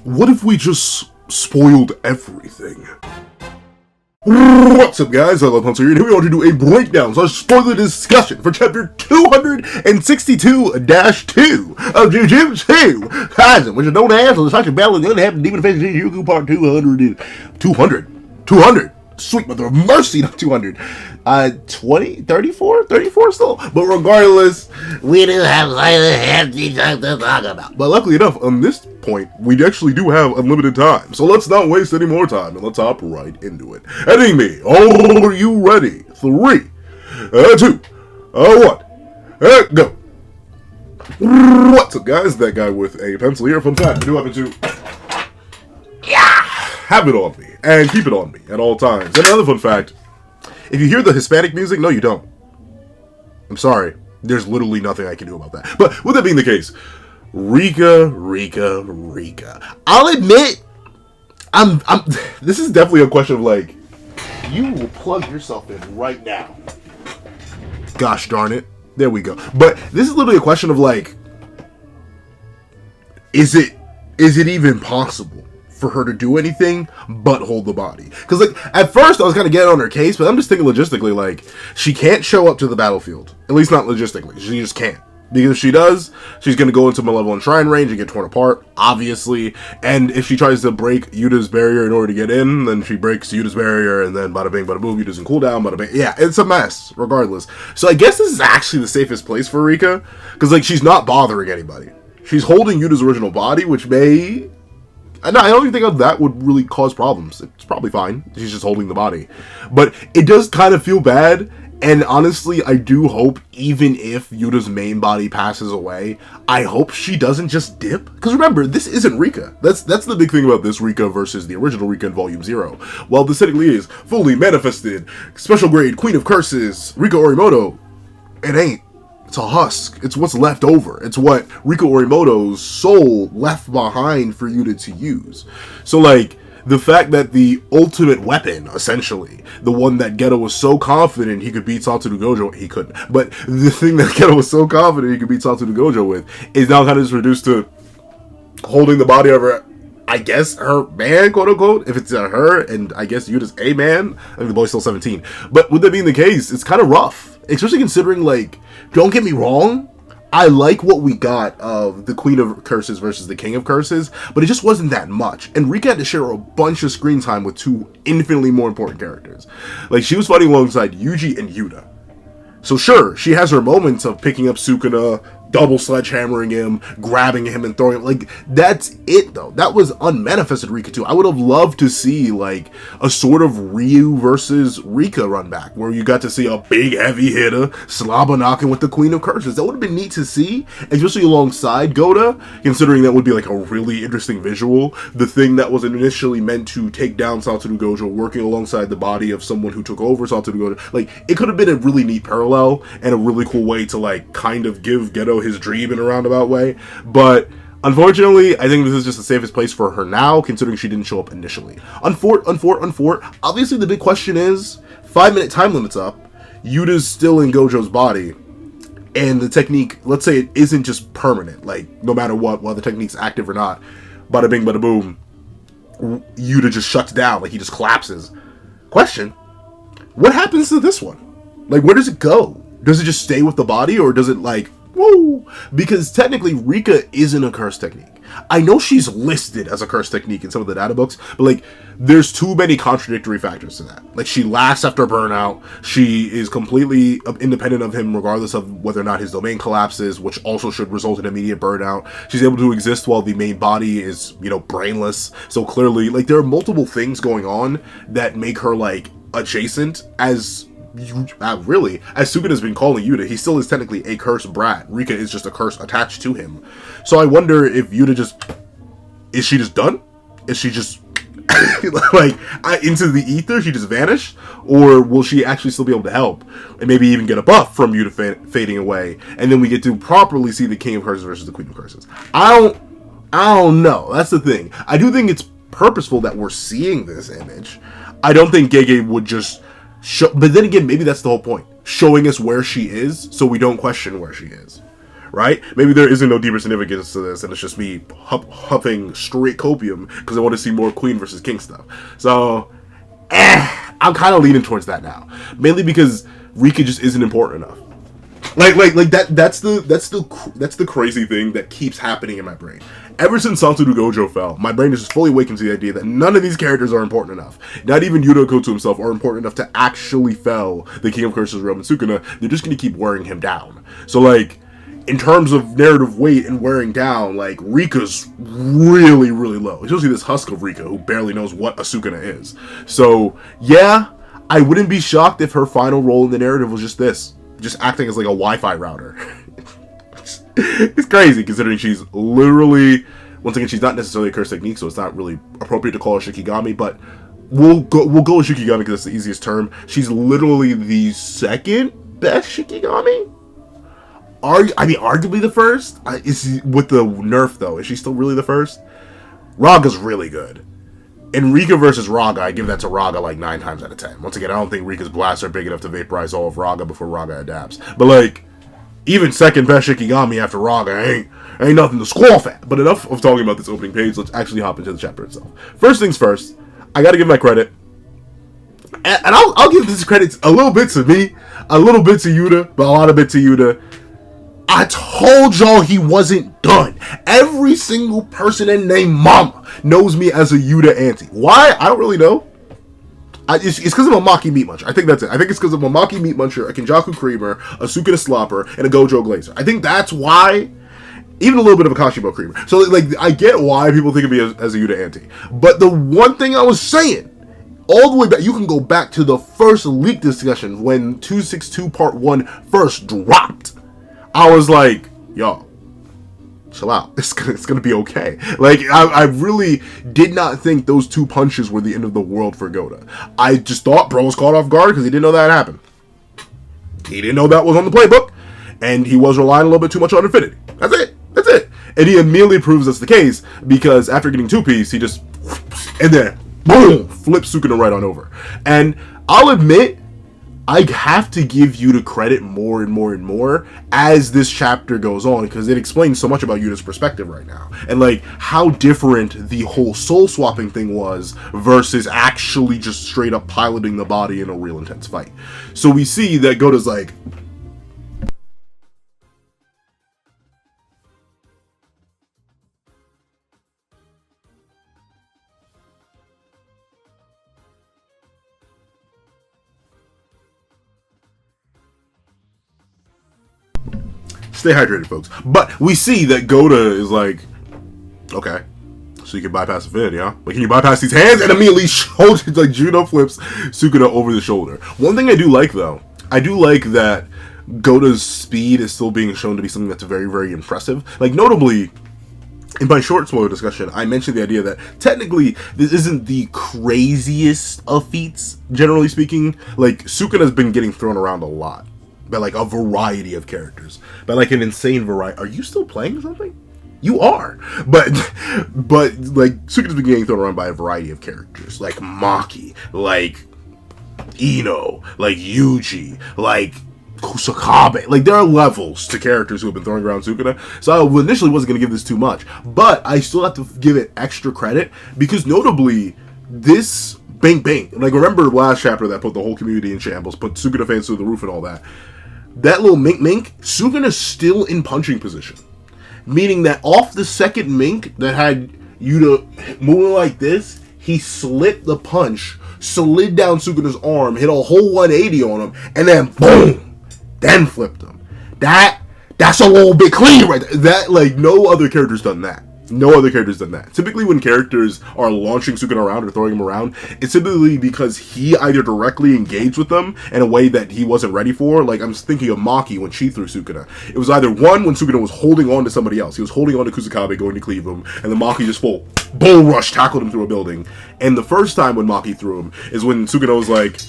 what if we just spoiled everything? What's up, guys? I love Hunter here, and here we are to do a breakdown / spoiler discussion for chapter 262-2 of Jujutsu Kaisen, which I don't answer the Sasha Battle and the Unhappy Demon Face Jujutsu Part 200. Sweet mother of mercy, not 200. 34 still. But regardless, we do have slightly hefty time to talk about. But luckily enough, on this point, we actually do have unlimited time. So let's not waste any more time, and let's hop right into it. Heading me, are you ready? 3, 2, 1, go. What's up, guys? That guy with a pencil here. Fun fact, I do happen to have it on me and keep it on me at all times. And another fun fact, if you hear the Hispanic music, no you don't. I'm sorry. There's literally nothing I can do about that. But with that being the case, Rika. I'll admit, I'm this is definitely a question of like, you will plug yourself in right now. Gosh darn it. There we go. But this is literally a question of like, is it even possible for her to do anything but hold the body? Because like at first I was kind of getting on her case, but I'm just thinking logistically, like, she can't show up to the battlefield, at least not logistically. She just can't, because if she does, she's going to go into Malevolent Shrine range and get torn apart, obviously. And if she tries to break Yuta's barrier in order to get in, then she breaks Yuta's barrier, and then bada bing bada boom, Yuta's in cooldown, bada bing. Yeah, it's a mess regardless. So I guess this is actually the safest place for Rika, because like she's not bothering anybody. She's holding Yuta's original body, which may, I don't even think that would really cause problems. It's probably fine. She's just holding the body. But it does kind of feel bad. And honestly, I do hope, even if Yuta's main body passes away, I hope she doesn't just dip. Because remember, this isn't Rika. That's the big thing about this Rika versus the original Rika in Volume 0. While this technically is fully manifested, special grade, Queen of Curses, Rika Orimoto, it ain't. It's a husk. It's what's left over. It's what Rika Orimoto's soul left behind for Yuta to use. So, like, the fact that the ultimate weapon, essentially, the one that Geto was so confident he could beat Satoru Gojo, he couldn't, but the thing that Geto was so confident he could beat Satoru Gojo with, is now kind of just reduced to holding the body of her, I guess, her man, quote unquote, if it's her, and I guess Yuta's a man. I think the boy's still 17. But with that being the case, it's kind of rough. Especially considering, like, don't get me wrong, I like what we got of the Queen of Curses versus the King of Curses, but it just wasn't that much. And Rika had to share a bunch of screen time with two infinitely more important characters. Like, she was fighting alongside Yuji and Yuta. So sure, she has her moments of picking up Sukuna, double sledgehammering him, grabbing him and throwing him. Like, that's it though. That was unmanifested Rika too. I would have loved to see like a sort of Ryu versus Rika run back, where you got to see a big heavy hitter slobber knocking with the Queen of Curses. That would have been neat to see, especially alongside Gota, considering that would be like a really interesting visual. The thing that was initially meant to take down Satoru Gojo working alongside the body of someone who took over Satoru Gojo. Like, it could have been a really neat parallel and a really cool way to like kind of give Geto his dream in a roundabout way. But unfortunately, I think this is just the safest place for her now, considering she didn't show up initially. Unfort. Obviously, the big question is, 5-minute time limit's up, Yuta's still in Gojo's body, and the technique, let's say it isn't just permanent, like, no matter what, whether the technique's active or not, bada bing, bada boom, Yuta just shuts down, like, he just collapses. Question, what happens to this one? Like, where does it go? Does it just stay with the body, or does it, like, whoa? Because technically, Rika isn't a curse technique. I know she's listed as a curse technique in some of the data books, but like, there's too many contradictory factors to that. Like, she lasts after burnout. She is completely independent of him, regardless of whether or not his domain collapses, which also should result in immediate burnout. She's able to exist while the main body is, you know, brainless. So clearly, like, there are multiple things going on that make her like adjacent as. Really, as Sukuna's been calling Yuta, he still is technically a cursed brat. Rika is just a curse attached to him. So I wonder if Yuta is she just done? Is she just like into the ether? She just vanished? Or will she actually still be able to help? And maybe even get a buff from Yuta fading away. And then we get to properly see the King of Curses versus the Queen of Curses. I don't know. That's the thing. I do think it's purposeful that we're seeing this image. I don't think Gege would just but then again, maybe that's the whole point. Showing us where she is, so we don't question where she is. right? Maybe there isn't no deeper significance to this, and it's just me huffing straight copium because I want to see more Queen versus King stuff. So, I'm kind of leaning towards that now, mainly because Rika just isn't important enough. Like that's the crazy thing that keeps happening in my brain. Ever since Satoru Gojo fell, my brain is just fully awakened to the idea that none of these characters are important enough. Not even Yuta Koto himself are important enough to actually fell the King of Curses realm and Sukuna. They're just going to keep wearing him down. So, like, in terms of narrative weight and wearing down, like, Rika's really, really low. Especially this husk of Rika, who barely knows what a Sukuna is. So, yeah, I wouldn't be shocked if her final role in the narrative was just this. Just acting as, like, a Wi-Fi router. It's crazy, considering she's literally, once again, she's not necessarily a curse technique, so it's not really appropriate to call her Shikigami, but we'll go with Shikigami because it's the easiest term. She's literally the second best Shikigami? Arguably the first? Is with the nerf, though, is she still really the first? Raga's really good. In Rika versus Raga, I give that to Raga like 9 times out of 10. Once again, I don't think Rika's blasts are big enough to vaporize all of Raga before Raga adapts. But, like, even second best Shikigami after Raga ain't nothing to squawk at. But enough of talking about this opening page. Let's actually hop into the chapter itself. First things first, I gotta give my credit. And I'll give this credit a little bit to me, a little bit to Yuta, but a lot of it to Yuta. I told y'all he wasn't done. Every single person in named Mama knows me as a Yuta auntie. Why? I don't really know. It's because of a Maki Meat Muncher. I think that's it. I think it's because of a Maki Meat Muncher, a Kenjaku Creamer, a Sukuna Slopper, and a Gojo Glazer. I think that's why. Even a little bit of a Kashibo Creamer. So, like, I get why people think of me as a Yuta auntie. But the one thing I was saying, all the way back, you can go back to the first leak discussion when 262 Part 1 first dropped. I was like, yo, chill out. It's gonna be okay. Like, I really did not think those 2 punches were the end of the world for Goda. I just thought bro was caught off guard because he didn't know that happened. He didn't know that was on the playbook, and he was relying a little bit too much on Infinity. That's it. And he immediately proves that's the case, because after getting 2-piece, he just, and then, boom, flips Sukuna right on over. And I'll admit, I have to give Yuta credit more and more and more as this chapter goes on, because it explains so much about Yuta's perspective right now. And, like, how different the whole soul-swapping thing was versus actually just straight up piloting the body in a real intense fight. So we see that Goda's like, stay hydrated, folks. But we see that Goda is like, okay, so you can bypass Infinity, huh? But can you bypass these hands? And immediately shoulders, like, judo flips Sukuna over the shoulder. One thing I do like, though, I do like that Goda's speed is still being shown to be something that's very, very impressive. Like, notably, in my short spoiler discussion, I mentioned the idea that technically this isn't the craziest of feats, generally speaking. Like, Sukuna's been getting thrown around a lot by, like, a variety of characters, by, like, an insane variety. Are you still playing something? You are, but like, Sukuna's been getting thrown around by a variety of characters, like Maki, like Ino, like Yuji, like Kusakabe. Like, there are levels to characters who have been throwing around Sukuna. So I initially wasn't going to give this too much, but I still have to give it extra credit, because notably this bang bang, like, remember the last chapter that put the whole community in shambles, put Sukuna fans through the roof and all that. That little mink, Sukuna's still in punching position. Meaning that off the second mink that had Yuta moving like this, he slipped the punch, slid down Sukuna's arm, hit a whole 180 on him, and then boom, then flipped him. That's a little bit clean right there. That, like, no other character's done that. No other character's done that. Typically when characters are launching Sukuna around or throwing him around, it's typically because he either directly engaged with them in a way that he wasn't ready for. Like, I'm thinking of Maki when she threw Sukuna. It was either one, when Sukuna was holding on to somebody else. He was holding on to Kusakabe going to cleave him, and then Maki just full bull rush tackled him through a building. And the first time when Maki threw him is when Sukuna was like,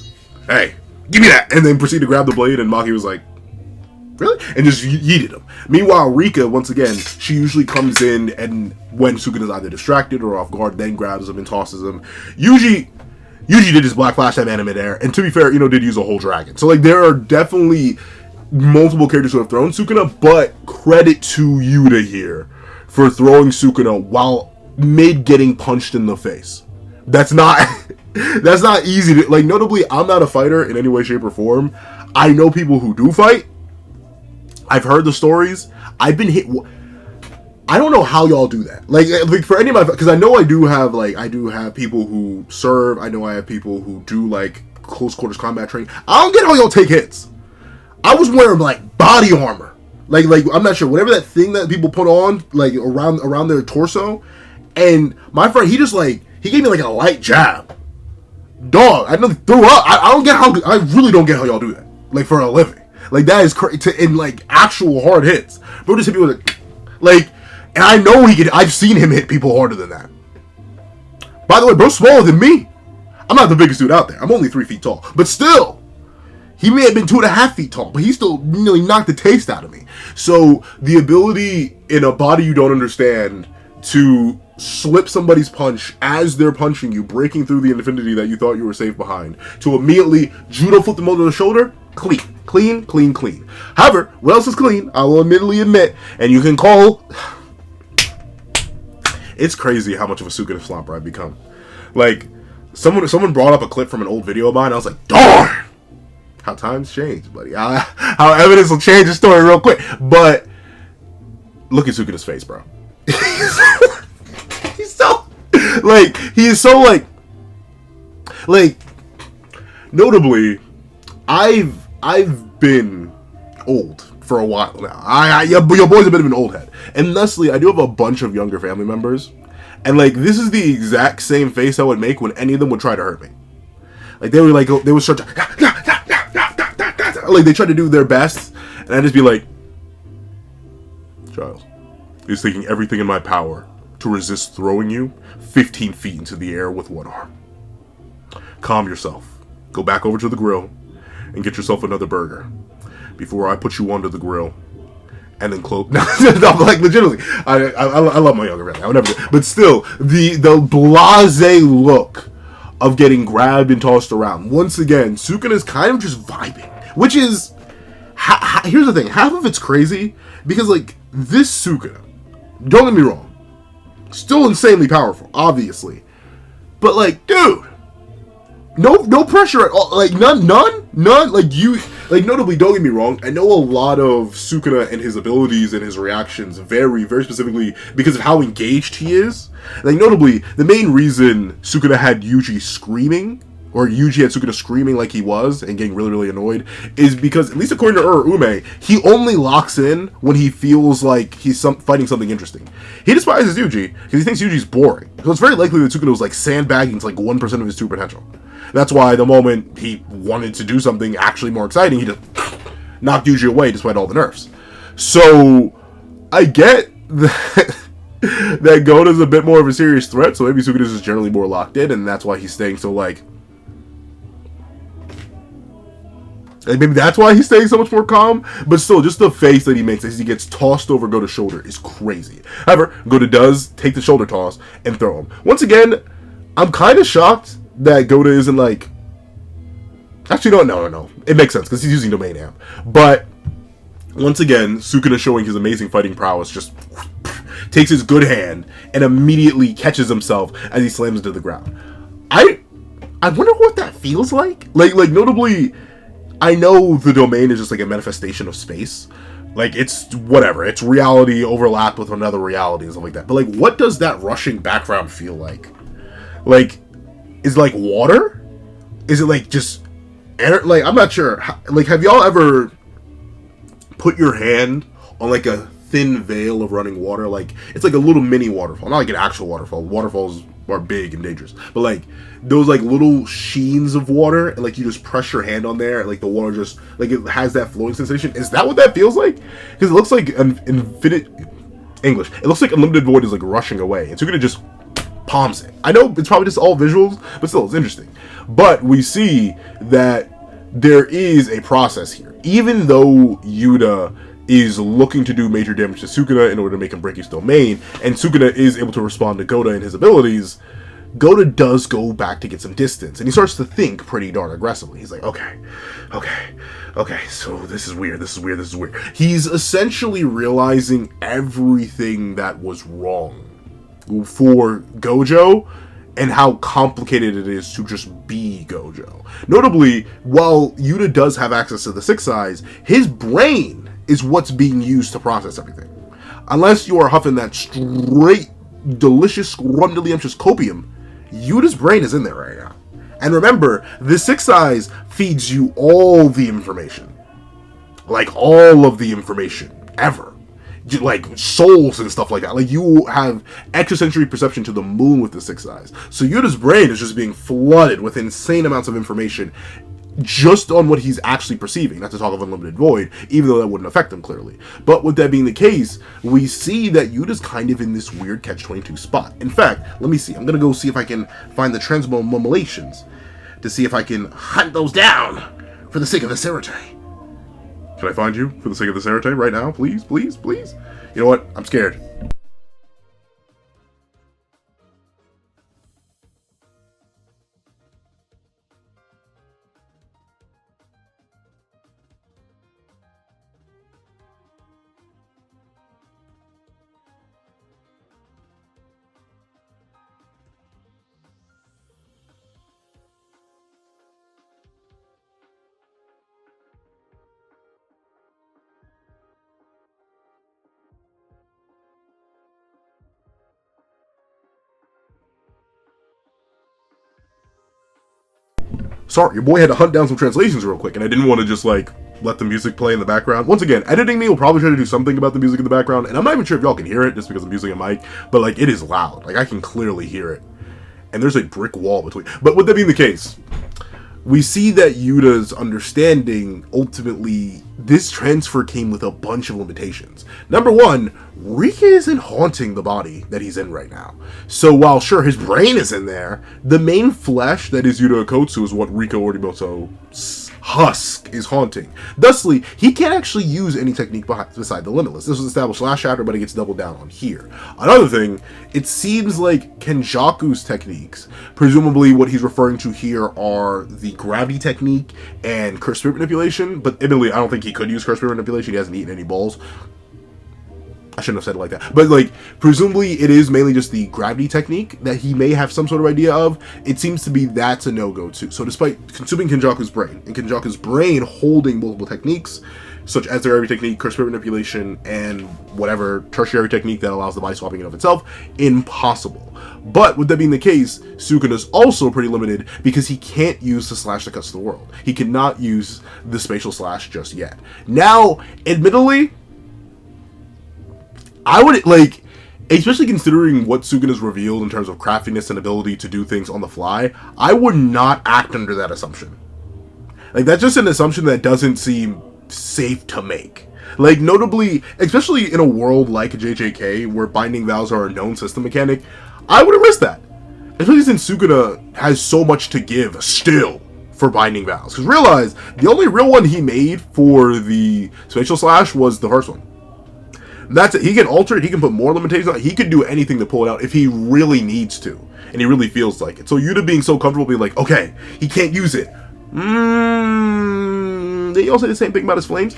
hey, give me that, and then proceeded to grab the blade, and Maki was like, really? And just yeeted him. Meanwhile, Rika, once again, she usually comes in, and when Sukuna's either distracted or off guard, then grabs him and tosses him. Yuji did his Black Flash Time anime there, and to be fair, did use a whole dragon. So, like, there are definitely multiple characters who have thrown Sukuna, but credit to Yuta here for throwing Sukuna while mid getting punched in the face. That's not that's not easy to, like, notably, I'm not a fighter in any way, shape, or form. I know people who do fight. I've heard the stories. I've been hit. I don't know how y'all do that. Like for any of my, because I know I do have people who serve. I know I have people who do like close quarters combat training. I don't get how y'all take hits. I was wearing like body armor, like I'm not sure, whatever that thing that people put on like around their torso, and my friend, he gave me like a light jab. Dog, I nearly threw up. I really don't get how y'all do that, like for a living. Like that is crazy in like actual hard hits. Bro just hit me with like, and I know I've seen him hit people harder than that. By the way, bro's smaller than me. I'm not the biggest dude out there. I'm only 3 feet tall, but still. He may have been 2.5 feet tall, but he still nearly knocked the taste out of me. So the ability in a body you don't understand to slip somebody's punch as they're punching you, breaking through the infinity that you thought you were safe behind, to immediately judo flip them over the shoulder, clean. However, what else is clean? I will admittedly admit, and you can call... It's crazy how much of a Sukuna slomper I've become. Like, someone brought up a clip from an old video of mine, and I was like, darn! How times change, buddy. How evidence will change the story real quick. But look at Sukuna's face, bro. He's so notably, I've been old for a while now. Your boy's a bit of an old head. And thusly, I do have a bunch of younger family members. And like, this is the exact same face I would make when any of them would try to hurt me. Like, they would start to... Like, they try to do their best, and I'd just be like, Giles is taking everything in my power to resist throwing you 15 feet into the air with one arm. Calm yourself. Go back over to the grill and get yourself another burger before I put you under the grill and then close. No, like, legitimately, I love my younger family. I would never do, but still, the blasé look of getting grabbed and tossed around. Once again, Sukuna is kind of just vibing. Which is, here's the thing, half of it's crazy, because, like, this Sukuna, don't get me wrong, still insanely powerful, obviously, but, like, dude, no pressure at all, like, none, like, notably, don't get me wrong, I know a lot of Sukuna and his abilities and his reactions vary very specifically because of how engaged he is. Like, notably, the main reason Sukuna had Yuji screaming, or Yuji had Sukuna screaming like he was and getting really, really annoyed, is because, at least according to Ume, he only locks in when he feels like he's fighting something interesting. He despises Yuji because he thinks Yuji's boring. So it's very likely that Sukuna was like sandbagging to like 1% of his true potential. That's why the moment he wanted to do something actually more exciting, he just knocked Yuji away despite all the nerfs. So I get that Goda's a bit more of a serious threat, so maybe Sukuna's just generally more locked in, and that's why he's staying so like... And maybe that's why he's staying so much more calm, but still, just the face that he makes as he gets tossed over Goda's shoulder is crazy. However, Goda does take the shoulder toss and throw him. Once again, I'm kind of shocked that Goda isn't like... Actually, no. It makes sense, because he's using Domain Amp. But, once again, Sukuna showing his amazing fighting prowess just takes his good hand and immediately catches himself as he slams into the ground. I wonder what that feels like. Like notably... I know the domain is just like a manifestation of space. Like, it's whatever. It's reality overlapped with another reality and stuff like that. But, like, what does that rushing background feel like? Like, is it like water? Is it like just air? Like, I'm not sure. Like, have y'all ever put your hand on like a thin veil of running water? Like, it's like a little mini waterfall. Not like an actual waterfall. Waterfalls are big and dangerous. But, like, those like little sheens of water, and like you just press your hand on there and like the water just like it has that flowing sensation. Is that what that feels like? Because it looks like an infinite English. It looks like unlimited void is like rushing away, and Sukuna just palms it. I know it's probably just all visuals, but still, it's interesting. But we see that there is a process here. Even though Yuta is looking to do major damage to Sukuna in order to make him break his domain, and Sukuna is able to respond to Goda and his abilities, Gota does go back to get some distance, and he starts to think pretty darn aggressively. He's like, okay, so this is weird. He's essentially realizing everything that was wrong for Gojo, and how complicated it is to just be Gojo. Notably, while Yuta does have access to the sixth eyes, his brain is what's being used to process everything. Unless you are huffing that straight, delicious, scrumdiddlyumptious copium, Yuta's brain is in there right now. And remember, the sixth eyes feeds you all the information. Like, all of the information, ever. Like, souls and stuff like that. Like, you have extrasensory perception to the moon with the sixth eyes. So Yuta's brain is just being flooded with insane amounts of information just on what he's actually perceiving, not to talk of unlimited void, even though that wouldn't affect him clearly. But with that being the case, we see that Yuta's kind of in this weird catch-22 spot. In fact, let me see. I'm going to go see if I can find the transmomulations to see if I can hunt those down for the sake of the Sarate. Can I find you for the sake of the Sarate right now? Please, please, please? You know what? I'm scared. Sorry, your boy had to hunt down some translations real quick, and I didn't want to just, like, let the music play in the background. Once again, editing me will probably try to do something about the music in the background, and I'm not even sure if y'all can hear it, just because I'm using a mic, but, like, it is loud. Like, I can clearly hear it. And there's a brick wall between. But with that being the case, we see that Yuta's understanding, ultimately, this transfer came with a bunch of limitations. Number one, Rika isn't haunting the body that he's in right now. So while, sure, his brain is in there, the main flesh that is Yuta Okkotsu is what Rika Orimoto's husk is haunting. Thusly, he can't actually use any technique beside the Limitless. This was established last chapter, but it gets doubled down on here. Another thing, it seems like Kenjaku's techniques, presumably what he's referring to here are the gravity technique and curse spirit manipulation, but admittedly, I don't think he could use curse spirit manipulation. He hasn't eaten any balls. I shouldn't have said it like that. But, like, presumably it is mainly just the gravity technique that he may have some sort of idea of. It seems to be that's a no-go too. So despite consuming Kenjaku's brain, and Kenjaku's brain holding multiple techniques, such as the gravity technique, curse spirit manipulation, and whatever tertiary technique that allows the body swapping in of itself, impossible. But with that being the case, Sukuna's also pretty limited because he can't use the slash that cuts the world. He cannot use the spatial slash just yet. Now, admittedly, I would, like, especially considering what Sukuna's revealed in terms of craftiness and ability to do things on the fly, I would not act under that assumption. Like, that's just an assumption that doesn't seem safe to make. Like, notably, especially in a world like JJK, where binding vows are a known system mechanic, I wouldn't risk that. Especially since Sukuna has so much to give, still, for binding vows. Because realize, the only real one he made for the spatial slash was the first one. That's it. He can alter it. He can put more limitations on it. He can do anything to pull it out if he really needs to. And he really feels like it. So Yuta being so comfortable being like, okay, he can't use it. Did he also say the same thing about his flames?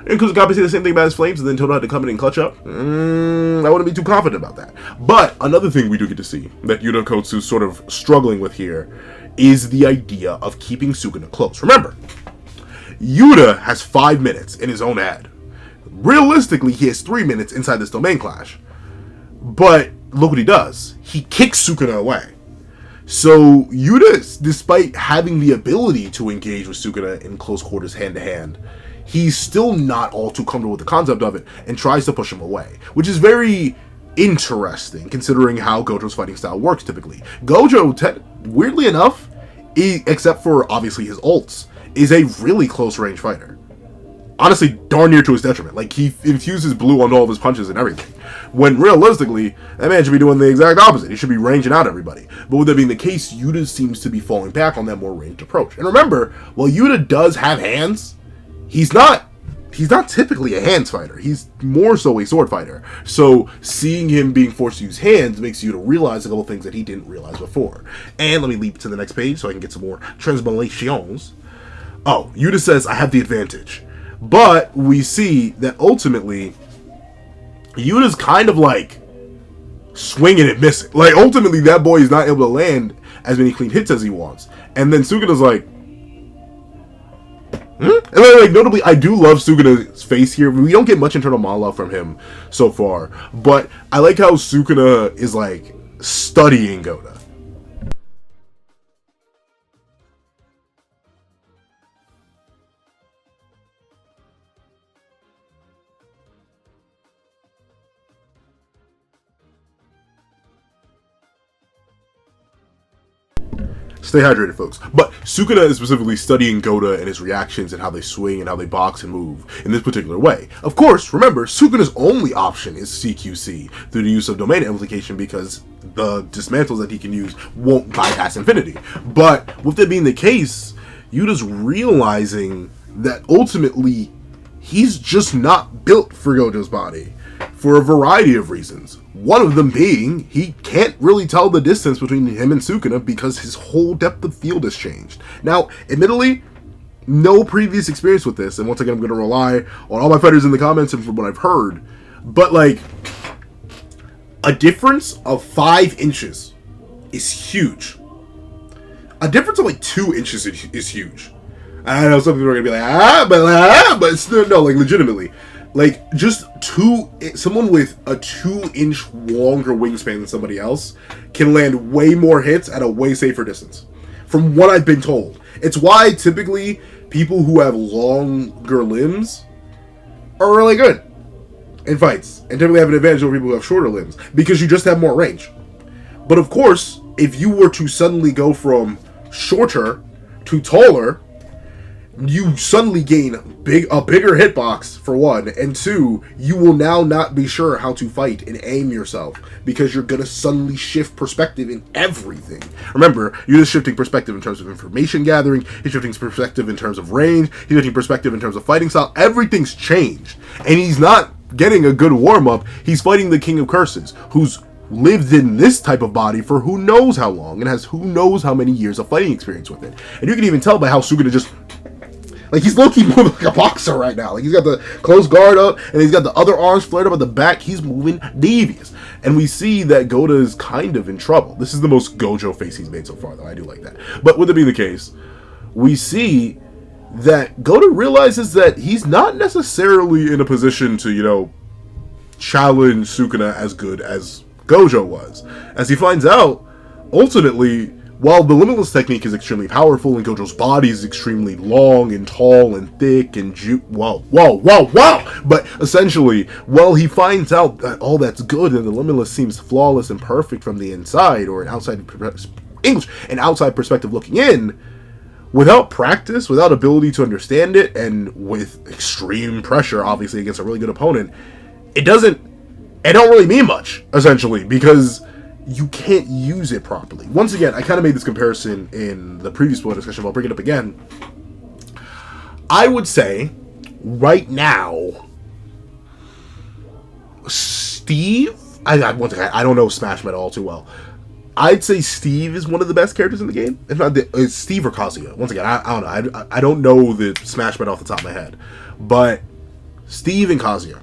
And Kuzukabe say the same thing about his flames and then Todo had to come in and clutch up? I wouldn't be too confident about that. But another thing we do get to see that Yuta Okkotsu's sort of struggling with here is the idea of keeping Sukuna close. Remember, Yuta has 5 minutes in his own head. Realistically, he has 3 minutes inside this domain clash. But look what he does. He kicks Sukuna away. So Yuta, despite having the ability to engage with Sukuna in close quarters hand-to-hand, he's still not all too comfortable with the concept of it and tries to push him away. Which is very interesting, considering how Gojo's fighting style works typically. Gojo, weirdly enough, except for obviously his ults, is a really close-range fighter. Honestly, darn near to his detriment. Like, he infuses blue on all of his punches and everything. When realistically, that man should be doing the exact opposite. He should be ranging out everybody. But with that being the case, Yuta seems to be falling back on that more ranged approach. And remember, while Yuta does have hands, he's not he's not typically a hands fighter. He's more so a sword fighter. So seeing him being forced to use hands makes you to realize a couple things that he didn't realize before. And let me leap to the next page so I can get some more translations. Oh, Yuta says, I have the advantage. But we see that ultimately, Yuta's kind of like swinging and missing. Like, ultimately, that boy is not able to land as many clean hits as he wants. And then Sukuna's like, and then, like, notably, I do love Sukuna's face here. We don't get much internal monologue from him so far. But I like how Sukuna is, like, studying Goda. Stay hydrated, folks. But Sukuna is specifically studying Goda and his reactions and how they swing and how they box and move in this particular way. Of course, remember, Sukuna's only option is CQC through the use of domain amplification because the dismantles that he can use won't bypass infinity. But with that being the case, Yuta's realizing that ultimately he's just not built for Gojo's body for a variety of reasons. One of them being, he can't really tell the distance between him and Sukuna because his whole depth of field has changed. Now, admittedly, no previous experience with this, and once again, I'm going to rely on all my fighters in the comments and from what I've heard, but like, a difference of 5 inches is huge. A difference of like 2 inches is huge. I know some people are going to be like, but still, no, like legitimately. Like, just someone with a 2-inch longer wingspan than somebody else can land way more hits at a way safer distance. From what I've been told. It's why typically people who have longer limbs are really good in fights. And typically have an advantage over people who have shorter limbs. Because you just have more range. But of course, if you were to suddenly go from shorter to taller, you suddenly gain a bigger hitbox, for one, and two, you will now not be sure how to fight and aim yourself because you're going to suddenly shift perspective in everything. Remember, you're just shifting perspective in terms of information gathering, he's shifting perspective in terms of range, he's shifting perspective in terms of fighting style. Everything's changed, and he's not getting a good warm-up. He's fighting the King of Curses, who's lived in this type of body for who knows how long and has who knows how many years of fighting experience with it. And you can even tell by how Sukuna just, like, he's low-key moving like a boxer right now. Like, he's got the close guard up, and he's got the other arms flared up at the back. He's moving devious. And we see that Goda is kind of in trouble. This is the most Gojo face he's made so far, though. I do like that. But with it being the case, we see that Goda realizes that he's not necessarily in a position to, you know, challenge Sukuna as good as Gojo was. As he finds out, ultimately, while the limitless technique is extremely powerful and Gojo's body is extremely long and tall and thick and but essentially, while he finds out that all that's good and the limitless seems flawless and perfect from the inside, or an outside perspective looking in, without practice, without ability to understand it, and with extreme pressure, obviously, against a really good opponent, it don't really mean much, essentially, because you can't use it properly. Once again, I kind of made this comparison in the previous spoiler discussion, but I'll bring it up again. I would say, right now, Steve, I don't know Smash Metal all too well. I'd say Steve is one of the best characters in the game. If not, it's Steve or Kazuya. Once again, I don't know. I don't know the Smash Metal off the top of my head. But Steve and Kazuya,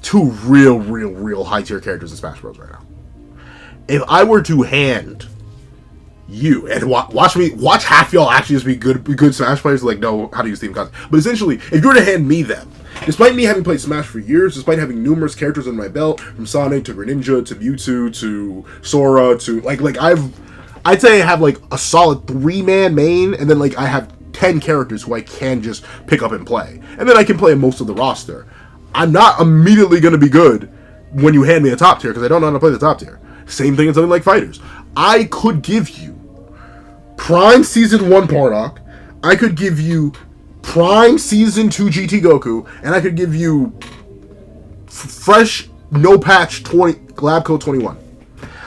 two real high-tier characters in Smash Bros. Right now. If I were to hand you, and watch half y'all actually just be good Smash players, like know how to use Steve and Kazuya. But essentially, if you were to hand me them, despite me having played Smash for years, despite having numerous characters on my belt, from Sonic to Greninja to Mewtwo to Sora to I'd say I have like a solid 3-man main, and then like I have 10 characters who I can just pick up and play, and then I can play most of the roster. I'm not immediately going to be good when you hand me a top tier because I don't know how to play the top tier. Same thing in something like Fighters. I could give you Prime Season 1 Bardock, I could give you Prime Season 2 GT Goku, and I could give you fresh, no patch 20 Lab Code 21.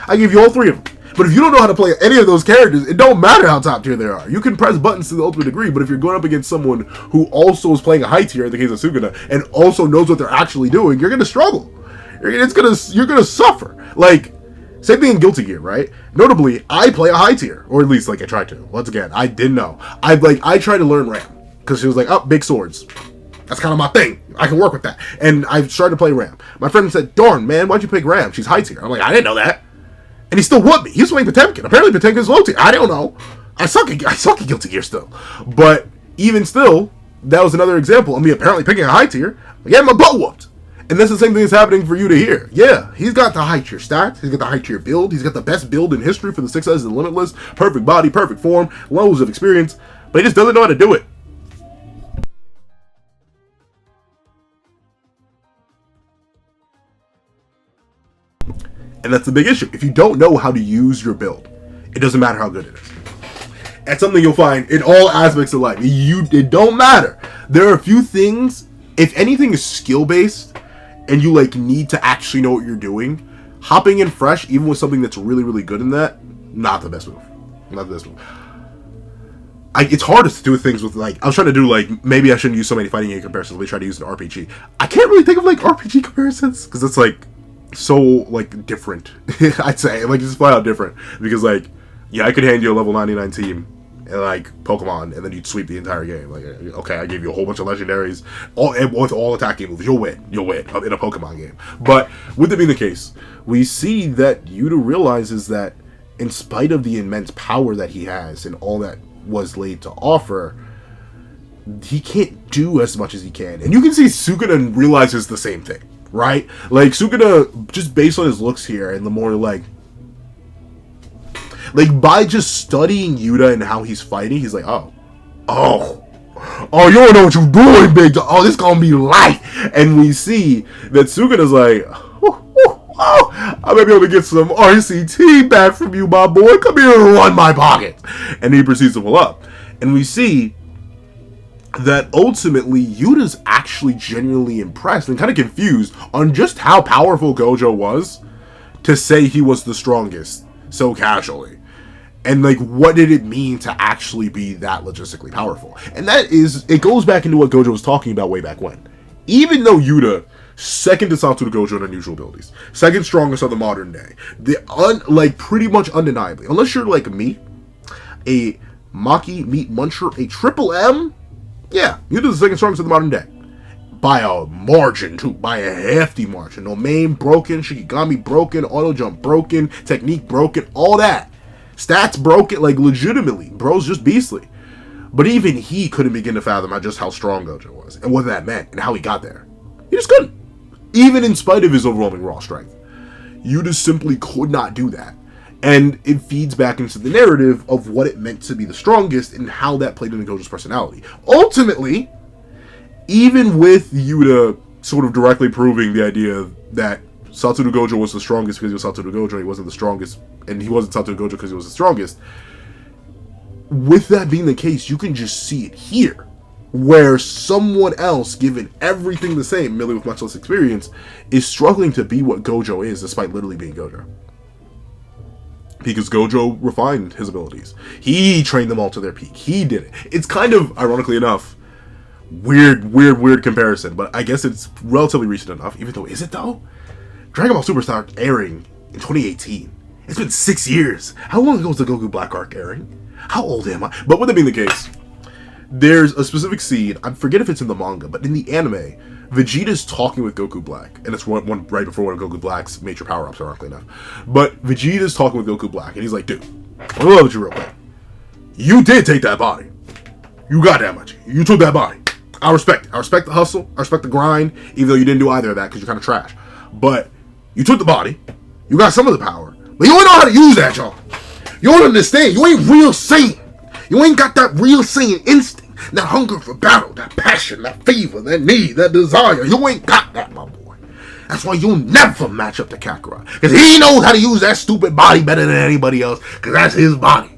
I give you all 3 of them. But if you don't know how to play any of those characters, it don't matter how top tier they are. You can press buttons to the ultimate degree, but if you're going up against someone who also is playing a high tier, in the case of Sukuna, and also knows what they're actually doing, you're gonna struggle. You're gonna suffer. Like, same thing in Guilty Gear, right? Notably, I play a high tier, or at least like I tried to. Once again, I didn't know. I tried to learn Ram because she was like, "Oh, big swords. That's kind of my thing. I can work with that." And I started to play Ram. My friend said, "Darn, man, why'd you pick Ram? She's high tier." I'm like, "I didn't know that." And he still whooped me. He was playing Potemkin. Apparently, Potemkin's low tier. I don't know. I suck at Guilty Gear still. But even still, that was another example of me apparently picking a high tier. I got my butt whooped. And that's the same thing that's happening for you to hear. Yeah, he's got the high tier stats. He's got the high tier build. He's got the best build in history for the 6 S's and Limitless. Perfect body, perfect form, loads of experience. But he just doesn't know how to do it. And that's the big issue. If you don't know how to use your build, it doesn't matter how good it is. That's something you'll find in all aspects of life. It don't matter. There are a few things, if anything is skill-based, and you like need to actually know what you're doing, hopping in fresh, even with something that's really, really good in that, not the best move. Not the best move. It's hard to do things with, like, I was trying to do, like, maybe I shouldn't use so many fighting game comparisons. Let me try to use an RPG. I can't really think of, like, RPG comparisons, because it's, like, so, like, different. I'd say, like, just flat out different. Because, like, yeah, I could hand you a level 99 team, and like Pokemon, and then you'd sweep the entire game. Like, okay, I gave you a whole bunch of legendaries, with all attacking moves. You'll win in a Pokemon game. But with it being the case, we see that Yuta realizes that in spite of the immense power that he has and all that was laid to offer, he can't do as much as he can. And you can see Sukuna realizes the same thing, right? Like, Sukuna, just based on his looks here, and the more like by just studying Yuta and how he's fighting, he's like, oh, you don't know what you're doing, big dog. Oh, this gonna be life. And we see that Sukuna's like, I may be able to get some RCT back from you, my boy. Come here and run my pocket. And he proceeds to pull up. And we see that ultimately Yuta's actually genuinely impressed and kind of confused on just how powerful Gojo was to say he was the strongest so casually. And, like, what did it mean to actually be that logistically powerful? And that is, it goes back into what Gojo was talking about way back when. Even though Yuta, second to Satoru Gojo in unusual abilities, second strongest of the modern day, pretty much undeniably, unless you're like me, a Maki meat muncher, a triple M, yeah, Yuta's the second strongest of the modern day. By a margin, too. By a hefty margin. No main broken, Shikigami broken, auto jump broken, technique broken, all that. Stats broken, like, legitimately. Bro's just beastly. But even he couldn't begin to fathom just how strong Gojo was, and what that meant, and how he got there. He just couldn't. Even in spite of his overwhelming raw strength. Yuta simply could not do that. And it feeds back into the narrative of what it meant to be the strongest, and how that played into Gojo's personality. Ultimately, even with Yuta sort of directly proving the idea that Satoru Gojo was the strongest because he was Satoru Gojo, he wasn't the strongest, and he wasn't Satoru Gojo because he was the strongest. With that being the case, you can just see it here, where someone else, given everything the same, merely with much less experience, is struggling to be what Gojo is, despite literally being Gojo. Because Gojo refined his abilities. He trained them all to their peak. He did it. It's kind of, ironically enough, weird comparison, but I guess it's relatively recent enough, even though, is it though? Dragon Ball Super started airing in 2018. It's been 6 years. How long ago was the Goku Black arc airing? How old am I? But with it being the case, there's a specific scene, I forget if it's in the manga, but in the anime, Vegeta's talking with Goku Black, and it's one right before one of Goku Black's major power-ups, ironically enough. But Vegeta's talking with Goku Black, and he's like, dude, I love you real quick. You did take that body. You got that much. You took that body. I respect it. I respect the hustle. I respect the grind, even though you didn't do either of that because you're kind of trash. But you took the body. You got some of the power. But you don't know how to use that, y'all. You don't understand. You ain't real Saiyan. You ain't got that real Saiyan instinct. That hunger for battle. That passion. That fever. That need. That desire. You ain't got that, my boy. That's why you'll never match up to Kakarot. Because he knows how to use that stupid body better than anybody else. Because that's his body.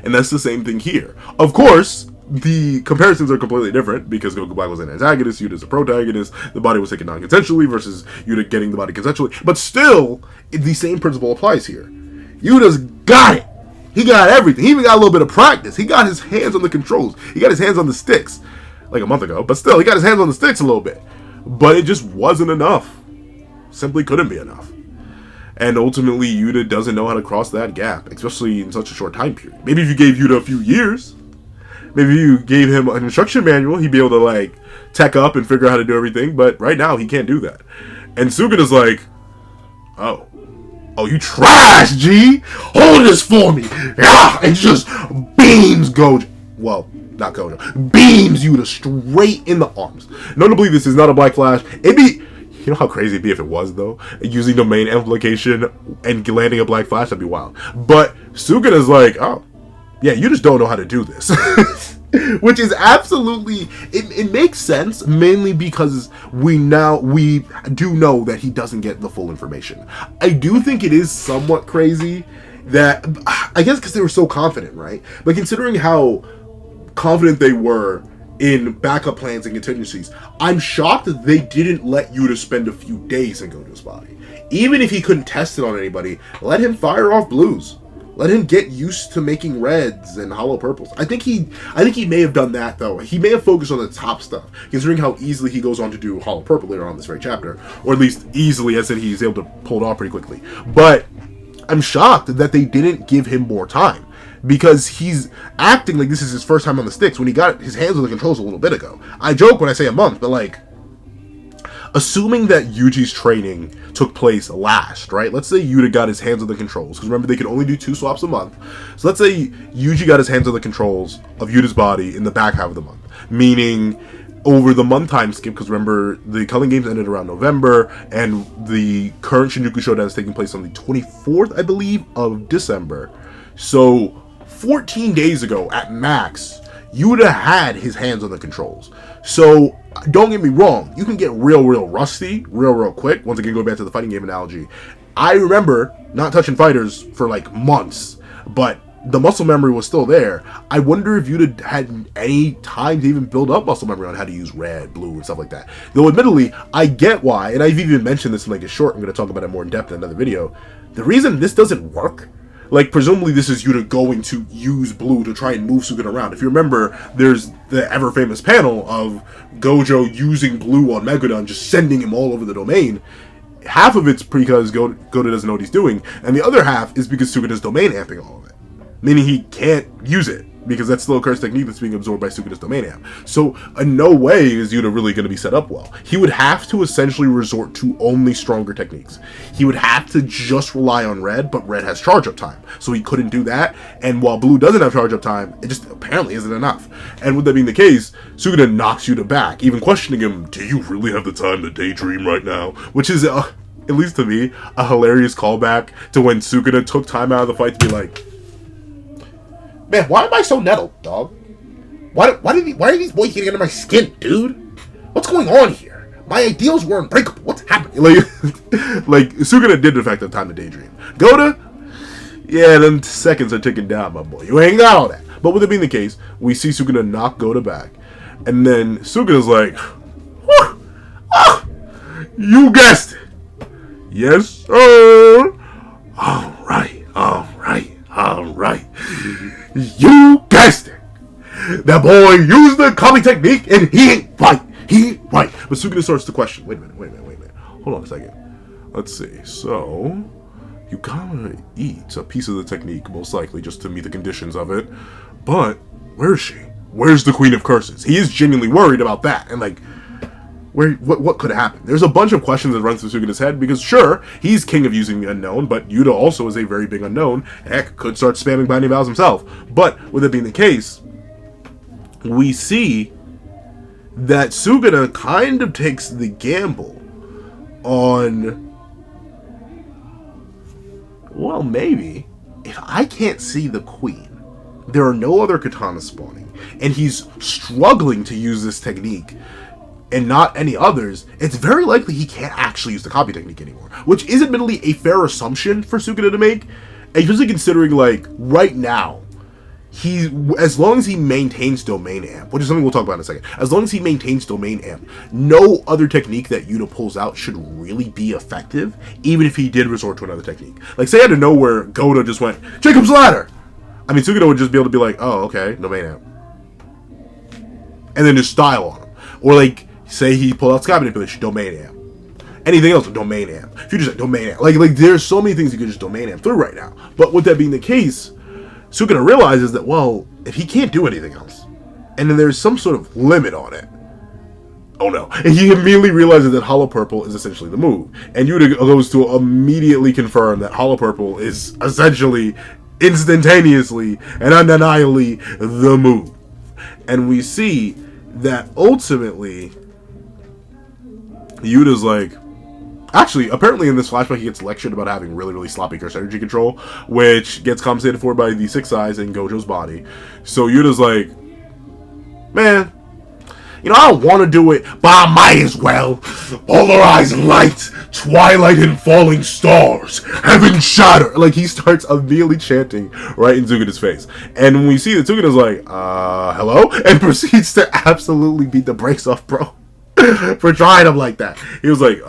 And that's the same thing here. Of course, the comparisons are completely different because Goku Black was an antagonist, Yuta's a protagonist, the body was taken non-consensually versus Yuta getting the body consensually. But still, the same principle applies here. Yuta's got it. He got everything. He even got a little bit of practice. He got his hands on the controls. He got his hands on the sticks. Like a month ago. But still, he got his hands on the sticks a little bit. But it just wasn't enough. Simply couldn't be enough. And ultimately, Yuta doesn't know how to cross that gap. Especially in such a short time period. Maybe if you gave Yuta a few years. Maybe you gave him an instruction manual. He'd be able to, like, tech up and figure out how to do everything. But right now, he can't do that. And Sukuna's like, oh. Oh, you trash, G! Hold this for me! Ah! And just beams Gojo. Well, not Gojo. Beams Yuta straight in the arms. Notably, this is not a Black Flash. It'd be... You know how crazy it'd be if it was, though? Using domain amplification and landing a Black Flash? That'd be wild. But Sukuna's like, oh, yeah, you just don't know how to do this. Which is absolutely... It makes sense, mainly because we do know that he doesn't get the full information. I do think it is somewhat crazy that... I guess because they were so confident, right? But considering how confident they were in backup plans and contingencies, I'm shocked that they didn't let Yuta spend a few days in Gojo's body. Even if he couldn't test it on anybody, let him fire off blues. Let him get used to making reds and hollow purples. I think he may have done that, though. He may have focused on the top stuff, considering how easily he goes on to do hollow purple later on in this very chapter. Or at least easily, as in he's able to pull it off pretty quickly. But I'm shocked that they didn't give him more time, because he's acting like this is his first time on the sticks when he got his hands on the controls a little bit ago. I joke when I say a month, but like, assuming that Yuji's training took place last, right? Let's say Yuta got his hands on the controls, because remember, they could only do 2 swaps a month. So let's say Yuji got his hands on the controls of Yuta's body in the back half of the month, meaning over the month time skip, because remember, the Culling Games ended around November, and the current Shinjuku Showdown is taking place on the 24th, I believe, of December. So 14 days ago, at max, Yuta had his hands on the controls. So, don't get me wrong, you can get real rusty, real quick. Once again, going back to the fighting game analogy. I remember not touching fighters for like months, but the muscle memory was still there. I wonder if Yuta had any time to even build up muscle memory on how to use red, blue, and stuff like that. Though admittedly, I get why, and I've even mentioned this in like a short, I'm going to talk about it more in depth in another video. The reason this doesn't work, like, presumably this is Yuta going to use blue to try and move Sukuna around. If you remember, there's the ever-famous panel of Gojo using blue on Megalon, just sending him all over the domain. Half of it's because Gojo doesn't know what he's doing, and the other half is because Sukuna's domain amping all of it. Meaning he can't use it, because that's still a cursed technique that's being absorbed by Sukuna's domain amp. So, in no way is Yuta really going to be set up well. He would have to essentially resort to only stronger techniques. He would have to just rely on red, but red has charge up time. So he couldn't do that, and while blue doesn't have charge up time, it just apparently isn't enough. And with that being the case, Sukuna knocks Yuta back, even questioning him, do you really have the time to daydream right now? Which is, at least to me, a hilarious callback to when Sukuna took time out of the fight to be like, man, why am I so nettled, dog? Why are these boys getting under my skin, dude? What's going on here? My ideals were unbreakable. What's happening? Like Sukuna did in fact have time to daydream. Goda, yeah, them seconds are ticking down, my boy. You ain't got all that. But with it being the case, we see Sukuna knock Goda back, and then Sukuna's like, you guessed it. Yes, sir. All right. You guessed it. That boy used the copy technique and he ain't right. But Sukuna starts to question. Wait a minute. Hold on a second. Let's see. So, you gotta eat a piece of the technique, most likely, just to meet the conditions of it. But, where is she? Where's the Queen of Curses? He is genuinely worried about that. And like, what could happen? There's a bunch of questions that run through Sukuna's head, because sure, he's king of using the unknown, but Yuta also is a very big unknown. Heck, could start spamming binding vows himself. But with it being the case, we see that Sukuna kind of takes the gamble on, well, maybe, if I can't see the queen, there are no other katanas spawning, and he's struggling to use this technique, and not any others, it's very likely he can't actually use the copy technique anymore. Which is admittedly a fair assumption for Sukuna to make, especially considering, like, right now, as long as he maintains domain amp, which is something we'll talk about in a second, as long as he maintains domain amp, no other technique that Yuta pulls out should really be effective, even if he did resort to another technique. Like, say out of nowhere, Goda just went, Jacob's Ladder! I mean, Sukuna would just be able to be like, oh, okay, domain amp. And then just style on him. Or, like, say he pulled out Sky Manipulation, domain amp. Anything else, domain amp. If you just domain amp. Like, there's so many things you could just domain amp through right now. But with that being the case, Sukuna realizes that, well, if he can't do anything else, and then there's some sort of limit on it, oh no. And he immediately realizes that Hollow Purple is essentially the move. And Yuta goes to immediately confirm that Hollow Purple is essentially, instantaneously, and undeniably the move. And we see that ultimately, Yuta's like, actually, apparently in this flashback, he gets lectured about having really, really sloppy curse energy control, which gets compensated for by the Six Eyes in Gojo's body. So Yuta's like, man, you know, I don't want to do it, but I might as well. Polarizing light, twilight and falling stars, heaven shatter. Like, he starts immediately chanting right in Sukuna's face. And when we see that Sukuna's like, hello? And proceeds to absolutely beat the brakes off, bro. For trying him like that. He was like,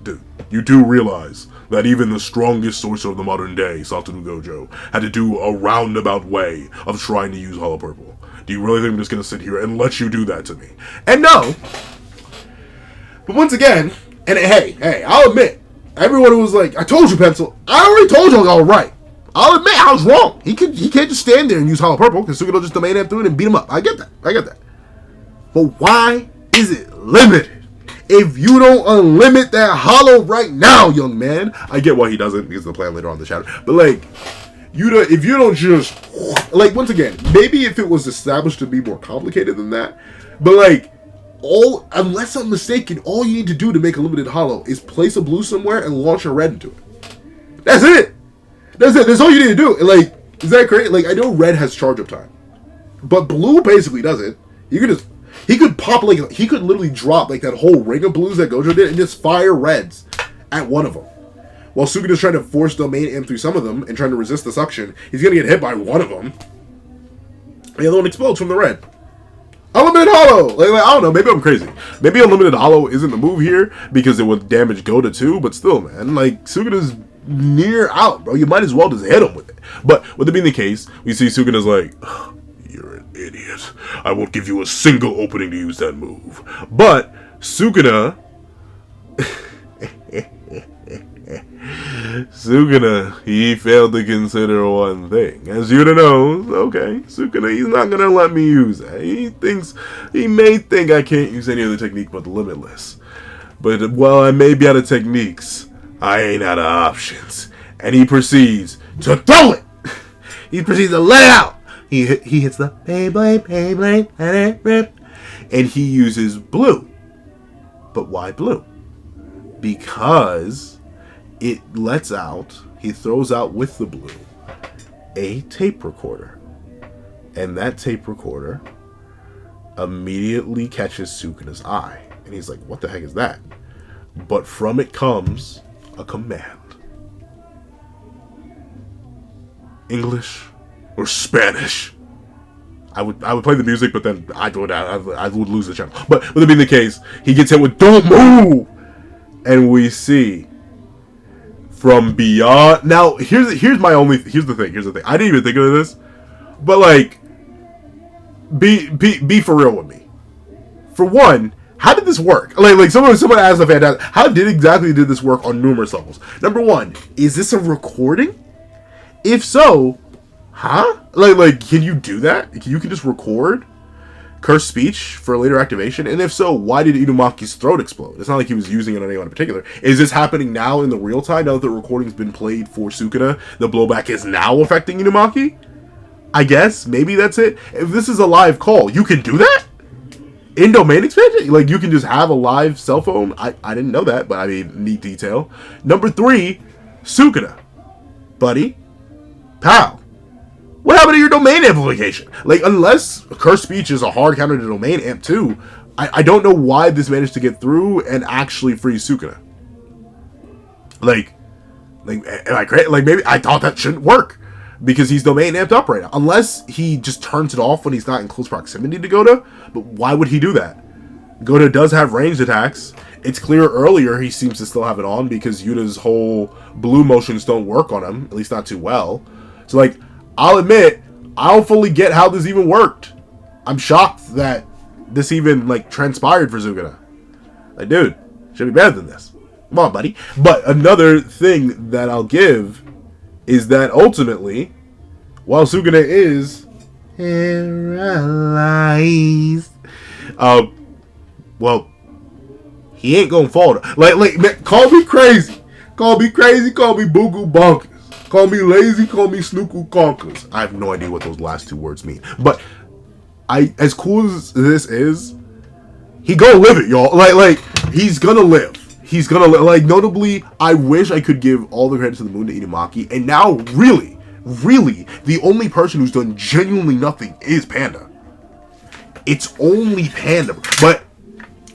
dude, you do realize that even the strongest sorcerer of the modern day, Satoru Gojo, had to do a roundabout way of trying to use Hollow Purple. Do you really think I'm just going to sit here and let you do that to me? And no. But once again, and hey, I'll admit, everyone who was like, I told you, Pencil. I already told you I was right. I'll admit I was wrong. He can't just stand there and use Hollow Purple, because Sukuna will just domain amp through it and beat him up. I get that. But why is it limited? If you don't unlimit that hollow right now, young man. I get why he doesn't, because of the plan later on in the chapter. But like, if you don't just, like, once again, maybe if it was established to be more complicated than that, but like, unless I'm mistaken, all you need to do to make a limited hollow is place a blue somewhere and launch a red into it. That's it. That's all you need to do. Like, is that great? Like, I know red has charge up time, but blue basically doesn't. He could pop, like, he could literally drop, like, that whole ring of blues that Gojo did and just fire reds at one of them. While Sukuna's trying to force domain amp through some of them and trying to resist the suction, he's going to get hit by one of them. The other one explodes from the red. Unlimited Hollow! Like, I don't know, maybe I'm crazy. Maybe Unlimited Hollow isn't the move here because it would damage Goda too, but still, man, like, Sukuna's near out, bro. You might as well just hit him with it. But with it being the case, we see Sukuna's like, you're an idiot. I won't give you a single opening to use that move. But Sukuna, he failed to consider one thing. As Yuta knows, okay, Sukuna, he's not gonna let me use that. He may think I can't use any other technique but the Limitless. But while I may be out of techniques, I ain't out of options. And he proceeds to throw it. He proceeds to let it out. He hits the Beyblade, let it rip. And he uses blue. But why blue? Because it lets out, he throws out with the blue, a tape recorder. And that tape recorder immediately catches Sukuna's eye. And he's like, what the heck is that? But from it comes a command. English or Spanish. I would play the music, but then I would lose the channel. But with it being the case, he gets hit with "Don't move," and we see from beyond. Now here's the thing. I didn't even think of this, but like, be for real with me. For one, how did this work? Like someone asked the fantastic. How did this work on numerous levels? Number one, is this a recording? If so, huh? Like, can you do that? You can just record cursed speech for later activation? And if so, why did Inumaki's throat explode? It's not like he was using it on anyone in particular. Is this happening now in the real time? Now that the recording's been played for Sukuna, the blowback is now affecting Inumaki? I guess. Maybe that's it. If this is a live call, you can do that? In domain expansion? Like, you can just have a live cell phone? I didn't know that, but I mean, neat detail. Number 3, Sukuna. Buddy. Pal, what happened to your domain amplification? Like, unless curse speech is a hard counter to domain amp too, I don't know why this managed to get through and actually free Sukuna. Like, am I crazy? Like, maybe I thought that shouldn't work. because he's domain amped up right now. Unless he just turns it off when he's not in close proximity to Goda. But why would he do that? Goda does have ranged attacks. It's clear earlier he seems to still have it on because Yuta's whole blue motions don't work on him, at least not too well. So, like, I'll admit, I don't fully get how this even worked. I'm shocked that this even, like, transpired for Sukuna. Like, dude, should be better than this. Come on, buddy. But another thing that I'll give is that ultimately, while Sukuna is paralyzed, well, he ain't gonna fall. Like, man, call me crazy. Call me crazy, call me boo-goo bonkers. Call me lazy, call me snooku conkers. I have no idea what those last two words mean. But, as cool as this is, he gonna live it, y'all. Like, he's gonna live. He's gonna live. Like, notably, I wish I could give all the credit to the moon to INUMAKI. And now, really, the only person who's done genuinely nothing is Panda. It's only Panda. But,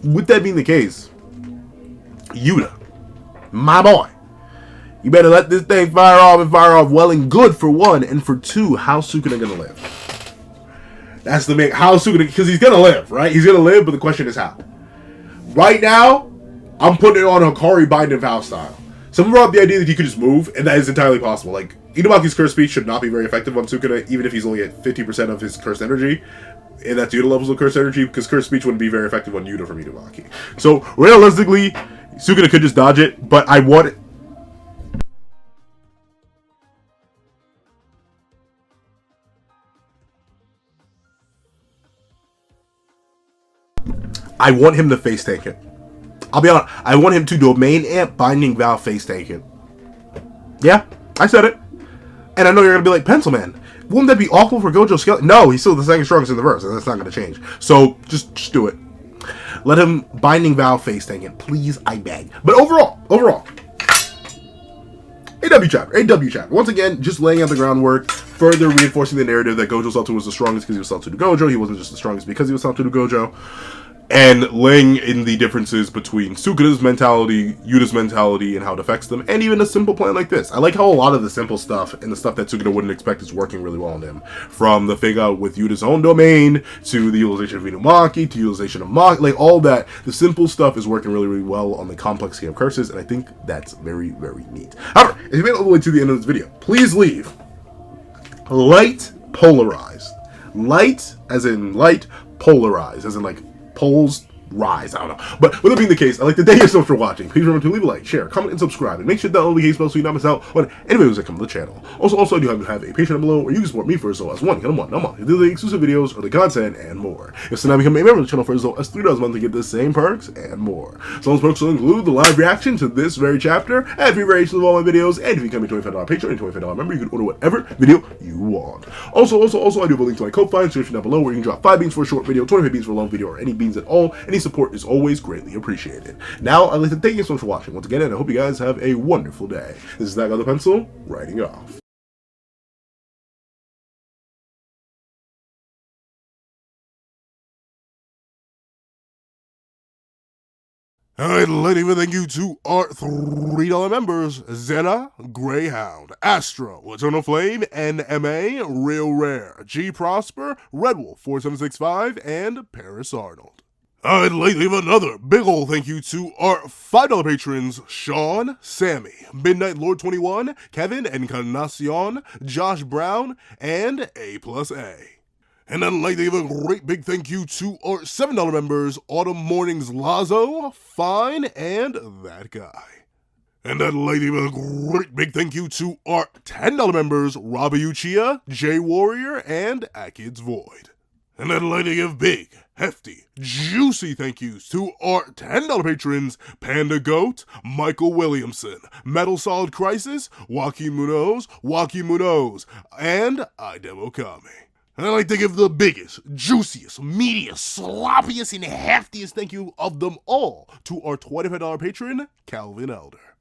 with that being the case, Yuta, my boy, you better let this thing fire off well and good for one, and for two, how's Sukuna gonna live? That's the main, how's Sukuna, because he's gonna live, right? He's gonna live, but the question is how. Right now, I'm putting it on Hikari Bind and Vow style. Someone brought up the idea that he could just move, and that is entirely possible. Like, Inumaki's Curse Speech should not be very effective on Sukuna, even if he's only at 50% of his Cursed Energy. And that's Yuta levels of Cursed Energy, because Cursed Speech wouldn't be very effective on Yuta from Inumaki. So, realistically, Sukuna could just dodge it, but I want it. I want him to face tank it. I'll be honest, I want him to domain amp Binding Vow face tank it. Yeah, I said it. And I know you're going to be like, Pencil Man, wouldn't that be awful for Gojo Skeleton? No, he's still the second strongest in the verse, and that's not going to change. So, just do it. Let him Binding Vow face tank it. Please, I beg. But overall, AW chapter. Once again, just laying out the groundwork, further reinforcing the narrative that Gojo Satoru was the strongest because he was Satoru Gojo. He wasn't just the strongest because he was Satoru Gojo. And laying in the differences between Sukuna's mentality, Yuta's mentality, and how it affects them, and even a simple plan like this. I like how a lot of the simple stuff, and the stuff that Sukuna wouldn't expect, is working really well on him. From the figure out with Yuta's own domain, to the utilization of Inumaki, to utilization of Maki, like all that, the simple stuff is working really, really well on the complex game of curses, and I think that's very, very neat. However, if you made it all the way to the end of this video, please leave light polarized. Light, as in light, polarized, as in like polls rise. I don't know. But with it being the case, I'd like to thank you so much for watching. Please remember to leave a like, share, comment, and subscribe. And make sure to download the case bell so you don't miss out on any videos that come to the channel. Also, I do have a Patreon below where you can support me for as low as $1 a month. You do the exclusive videos, early content, and more. If so, now become a member of the channel for as low as $3 a month to get the same perks and more. So those perks will include the live reaction to this very chapter, and free variations of all my videos, and if you become a $25 Patreon and $25 member, you can order whatever video you want. Also, I do have a link to my Ko-Fi description down below where you can drop 5 beans for a short video, 25 beans for a long video, or any beans at all. Any support is always greatly appreciated. Now, I'd like to thank you so much for watching once again, and I hope you guys have a wonderful day. This is that guy with the pencil, writing off. I'd like to thank you to our $3 members, Zena, Greyhound, Astro, Eternal Flame, NMA, Real Rare, G Prosper, Red Wolf 4765, and Paris Arnold. I'd like to leave another big ol' thank you to our $5 patrons, Sean, Sammy, Midnight Lord 21, Kevin Encarnacion, Josh Brown, and A+A. And I'd like to give a great big thank you to our $7 members, Autumn Mornings Lazo, Fine, and That Guy. And I'd like to give a great big thank you to our $10 members, Robbie Uchiha, Jay Warrior, and Akid's Void. And I'd like to give big, hefty, juicy thank yous to our $10 patrons, Panda Goat, Michael Williamson, Metal Solid Crisis, Joaquin Munoz, and Idem Okami. And I'd like to give the biggest, juiciest, meatiest, sloppiest, and heftiest thank you of them all to our $25 patron, Calvin Elder.